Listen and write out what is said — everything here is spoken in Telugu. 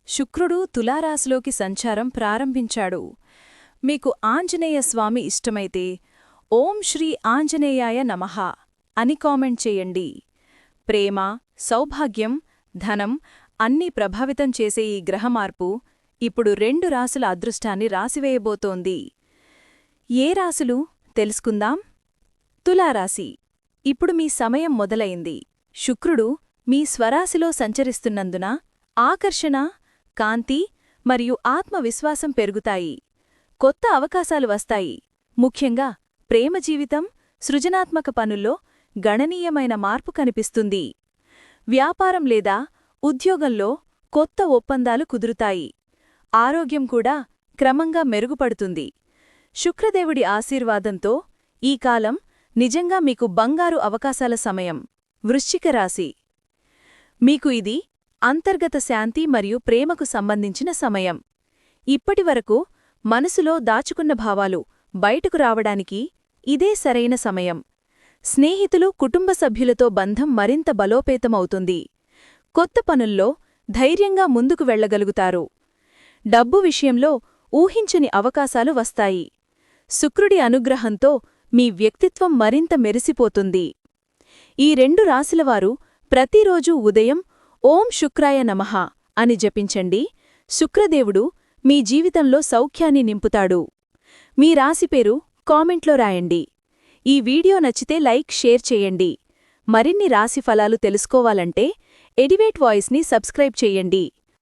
శుక్రుడు తులారాశిలోకి సంచారం ప్రారంభించాడు. మీకు ఆంజనేయ స్వామి ఇష్టమైతే ఓం శ్రీ ఆంజనేయాయ నమః అని కామెంట్ చేయండి. ప్రేమ, సౌభాగ్యం, ధనం అన్నీ ప్రభావితం చేసే ఈ గ్రహమార్పు ఇప్పుడు 2 రాసుల అదృష్టాన్ని రాసివేయబోతోంది. ఏ రాసులు తెలుసుకుందాం. తులారాశి. ఇప్పుడు మీ సమయం మొదలైంది. శుక్రుడు మీ స్వరాశిలో సంచరిస్తున్నందున ఆకర్షణ, కాంతి మరియు ఆత్మవిశ్వాసం పెరుగుతాయి. కొత్త అవకాశాలు వస్తాయి. ముఖ్యంగా ప్రేమ జీవితం, సృజనాత్మక పనుల్లో గణనీయమైన మార్పు కనిపిస్తుంది. వ్యాపారం లేదా ఉద్యోగంలో కొత్త ఒప్పందాలు కుదురుతాయి. ఆరోగ్యం కూడా క్రమంగా మెరుగుపడుతుంది. శుక్రదేవుడి ఆశీర్వాదంతో ఈ కాలం నిజంగా మీకు బంగారు అవకాశాల సమయం. వృశ్చిక రాశి. మీకు ఇది అంతర్గత శాంతి మరియు ప్రేమకు సంబంధించిన సమయం. ఇప్పటివరకు మనసులో దాచుకున్న భావాలు బయటకు రావడానికి ఇదే సరైన సమయం. స్నేహితులు, కుటుంబ సభ్యులతో బంధం మరింత బలోపేతమవుతుంది. కొత్త పనుల్లో ధైర్యంగా ముందుకు వెళ్లగలుగుతారు. డబ్బు విషయంలో ఊహించని అవకాశాలు వస్తాయి. శుక్రుడి అనుగ్రహంతో మీ వ్యక్తిత్వం మరింత మెరిసిపోతుంది. ఈ 2 రాశిలవారు ప్రతిరోజూ ఉదయం ఓం శుక్రాయ నమః అని జపించండి. శుక్రదేవుడు మీ జీవితంలో సౌఖ్యాన్ని నింపుతాడు. మీ రాశి పేరు కామెంట్లో రాయండి. ఈ వీడియో నచ్చితే లైక్, షేర్ చేయండి. మరిన్ని రాశి ఫలాలు తెలుసుకోవాలంటే ఎడివేట్ వాయిస్ని సబ్స్క్రైబ్ చేయండి.